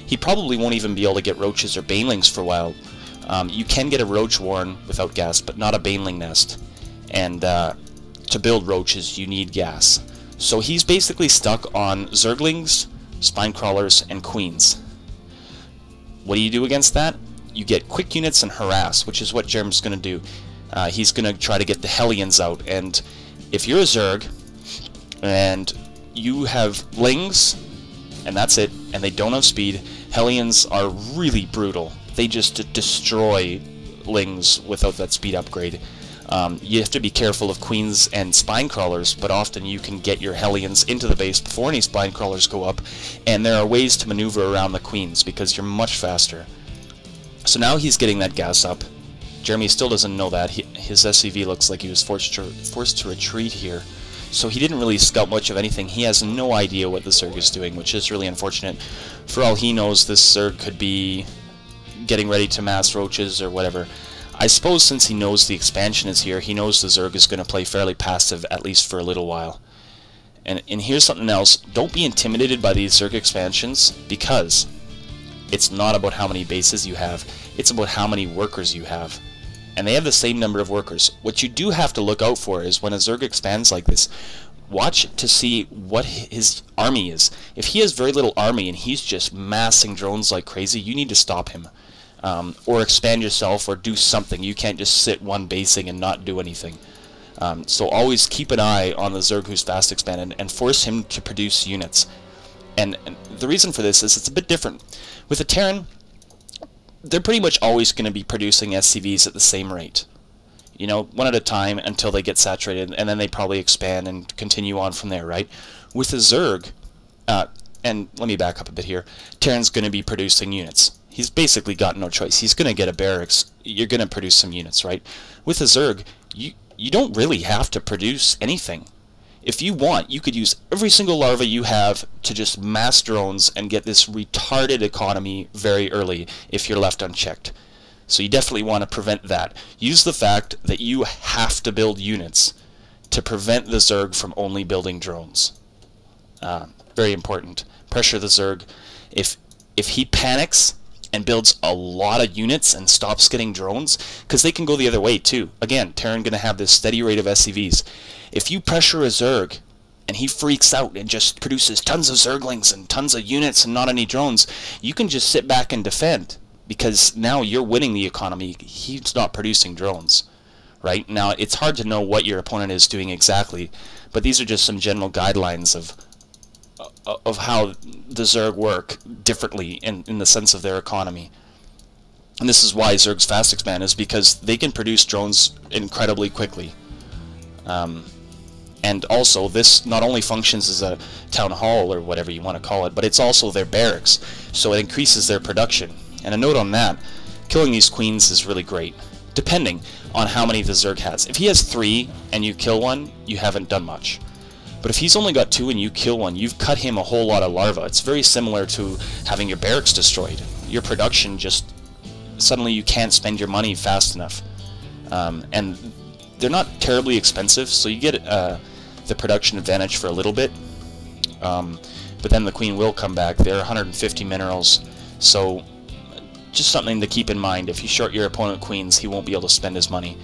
He probably won't even be able to get roaches or banelings for a while. You can get a roach warren without gas, but not a baneling nest. And to build roaches, you need gas. So he's basically stuck on zerglings, spine crawlers, and queens. What do you do against that? You get quick units and harass, which is what Germ's going to do. He's going to try to get the Hellions out, and if you're a Zerg and you have lings and that's it, and they don't have speed, Hellions are really brutal. They just destroy lings without that speed upgrade. You have to be careful of queens and spine crawlers, but often you can get your Hellions into the base before any spine crawlers go up, and there are ways to maneuver around the queens because you're much faster. So now he's getting that gas up. Jeremy still doesn't know that. His SCV looks like he was forced to retreat here. So he didn't really scout much of anything. He has no idea what the Zerg is doing, which is really unfortunate. For all he knows, this Zerg could be getting ready to mass roaches or whatever. I suppose since he knows the expansion is here, he knows the Zerg is going to play fairly passive, at least for a little while. And here's something else. Don't be intimidated by these Zerg expansions, because it's not about how many bases you have, it's about how many workers you have. And they have the same number of workers. What you do have to look out for is when a Zerg expands like this, watch to see what his army is. If he has very little army and he's just massing drones like crazy, you need to stop him. Or expand yourself or do something. You can't just sit one basing and not do anything. So always keep an eye on the Zerg who's fast expanded and force him to produce units. And the reason for this is it's a bit different. With a Terran, they're pretty much always going to be producing SCVs at the same rate. You know, one at a time until they get saturated, and then they probably expand and continue on from there, right? With a Zerg, and let me back up a bit here, Terran's going to be producing units. He's basically got no choice. He's going to get a barracks. You're going to produce some units, right? With a Zerg, you don't really have to produce anything. If you want, you could use every single larva you have to just mass drones and get this retarded economy very early if you're left unchecked. So you definitely want to prevent that. Use the fact that you have to build units to prevent the Zerg from only building drones. Very important. Pressure the Zerg. If he panics and builds a lot of units and stops getting drones, because they can go the other way too. Again, Terran going to have this steady rate of SCVs. If you pressure a Zerg and he freaks out and just produces tons of Zerglings and tons of units and not any drones, you can just sit back and defend, because now you're winning the economy. He's not producing drones. Right? Now, it's hard to know what your opponent is doing exactly, but these are just some general guidelines of how the Zerg work differently in the sense of their economy. And this is why Zerg's fast expand, is because they can produce drones incredibly quickly. And also, this not only functions as a town hall or whatever you want to call it, but it's also their barracks, so it increases their production. And a note on that, killing these queens is really great, depending on how many the Zerg has. If he has 3 and you kill one, you haven't done much. But if he's only got 2 and you kill one, you've cut him a whole lot of larvae. It's very similar to having your barracks destroyed. Your production just, suddenly you can't spend your money fast enough. And they're not terribly expensive, so you get the production advantage for a little bit. But then the queen will come back. They're 150 minerals, so just something to keep in mind. If you short your opponent queens, he won't be able to spend his money.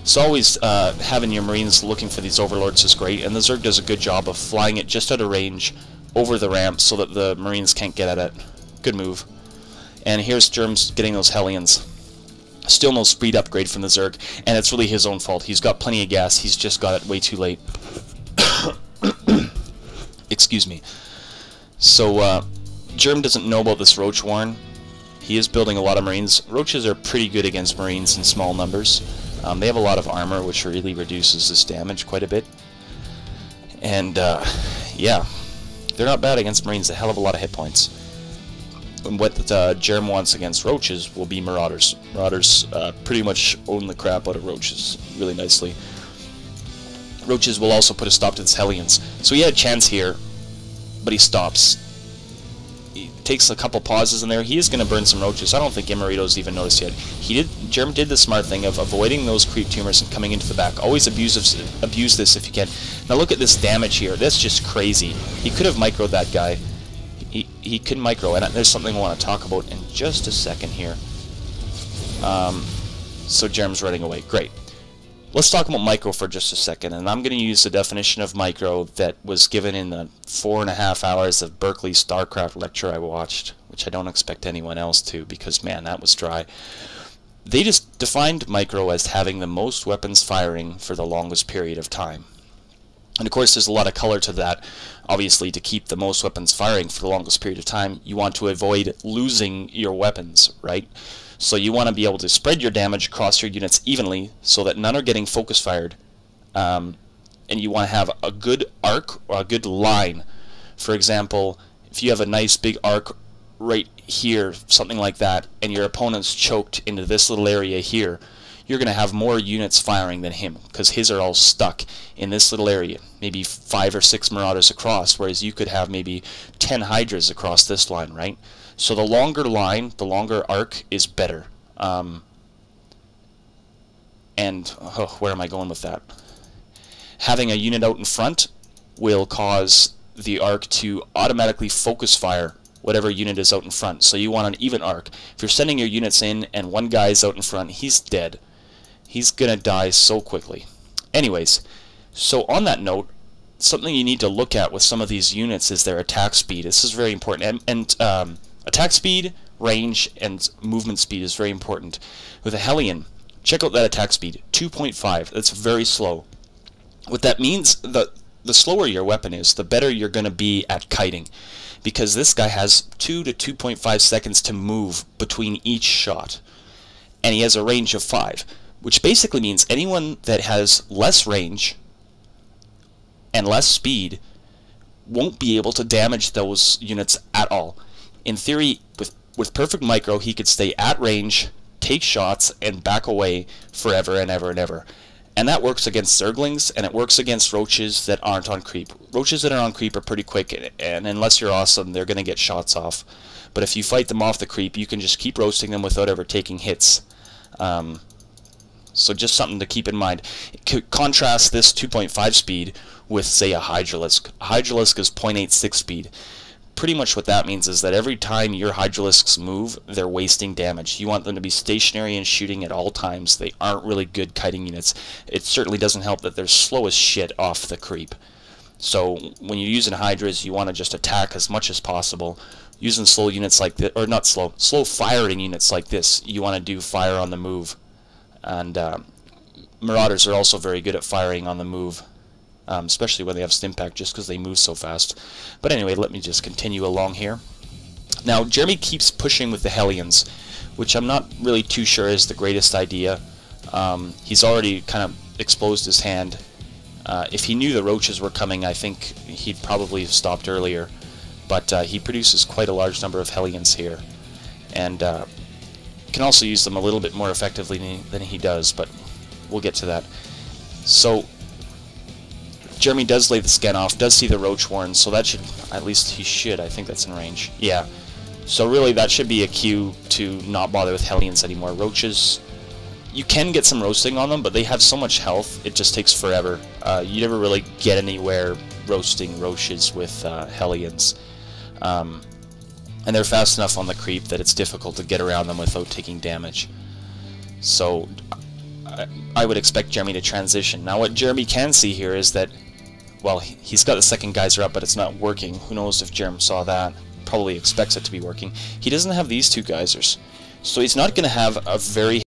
So always having your marines looking for these overlords is great, and the Zerg does a good job of flying it just out of range over the ramp so that the marines can't get at it. Good move. And here's Germs getting those Hellions. Still no speed upgrade from the Zerg, and it's really his own fault. He's got plenty of gas, he's just got it way too late. Excuse me. So, Germ doesn't know about this Roach Warren. He is building a lot of marines. Roaches are pretty good against marines in small numbers. They have a lot of armor, which really reduces this damage quite a bit. And, yeah, they're not bad against marines, a hell of a lot of hit points. And what Germ wants against roaches will be marauders. Marauders pretty much own the crap out of roaches really nicely. Roaches will also put a stop to his Hellions. So he had a chance here, but he stops. He takes a couple pauses in there. He is going to burn some roaches. I don't think Immorito's even noticed yet. Germ did the smart thing of avoiding those creep tumors and coming into the back. Always abuse this if you can. Now look at this damage here. That's just crazy. He could have microed that guy. He can micro, and there's something I want to talk about in just a second here. So Jerem's running away. Great. Let's talk about micro for just a second, and I'm going to use the definition of micro that was given in the 4.5 hours of Berkeley Starcraft lecture I watched, which I don't expect anyone else to, because man, that was dry. They just defined micro as having the most weapons firing for the longest period of time. And of course there's a lot of color to that. Obviously, to keep the most weapons firing for the longest period of time, you want to avoid losing your weapons, right? So you want to be able to spread your damage across your units evenly so that none are getting focus fired. And you want to have a good arc or a good line. For example, if you have a nice big arc right here, something like that, and your opponent's choked into this little area here, you're going to have more units firing than him, because his are all stuck in this little area. Maybe 5 or 6 Marauders across, whereas you could have maybe 10 Hydras across this line, right? So the longer line, the longer arc is better. Where am I going with that? Having a unit out in front will cause the arc to automatically focus fire whatever unit is out in front. So you want an even arc. If you're sending your units in and one guy's out in front, he's dead. He's gonna die so quickly. Anyways, so on that note, something you need to look at with some of these units is their attack speed. This is very important. And attack speed, range, and movement speed is very important. With a Hellion, check out that attack speed, 2.5. That's very slow. What that means, the slower your weapon is, the better you're going to be at kiting, because this guy has 2 to 2.5 seconds to move between each shot, and he has a range of 5, which basically means anyone that has less range and less speed won't be able to damage those units at all. In theory, with perfect micro, he could stay at range, take shots, and back away forever and ever and ever. And that works against Zerglings, and it works against Roaches that aren't on creep. Roaches that are on creep are pretty quick, and unless you're awesome, they're going to get shots off. But if you fight them off the creep, you can just keep roasting them without ever taking hits. So just something to keep in mind. Contrast this 2.5 speed with, say, a Hydralisk. A Hydralisk is 0.86 speed. Pretty much what that means is that every time your Hydralisks move, they're wasting damage. You want them to be stationary and shooting at all times. They aren't really good kiting units. It certainly doesn't help that they're slow as shit off the creep. So when you're using Hydras, you want to just attack as much as possible. Using slow units like this, or not slow, slow firing units like this, you want to do fire on the move. And Marauders are also very good at firing on the move. Especially when they have Stimpack, just because they move so fast. But anyway, let me just continue along here. Now, Jeremy keeps pushing with the Hellions, which I'm not really too sure is the greatest idea. He's already kind of exposed his hand. If he knew the Roaches were coming, I think he'd probably have stopped earlier. But he produces quite a large number of Hellions here. And can also use them a little bit more effectively than he does, but we'll get to that. So Jeremy does lay the scan off, does see the Roach Warren, so that should, at least he should, I think that's in range. Yeah, so really that should be a cue to not bother with Hellions anymore. Roaches, you can get some roasting on them, but they have so much health, it just takes forever. You never really get anywhere roasting Roaches with Hellions. And they're fast enough on the creep that it's difficult to get around them without taking damage. So I would expect Jeremy to transition. Now what Jeremy can see here is that, well, he's got the second geyser up, but it's not working. Who knows if Jeremy saw that? Probably expects it to be working. He doesn't have these two geysers, so he's not going to have a very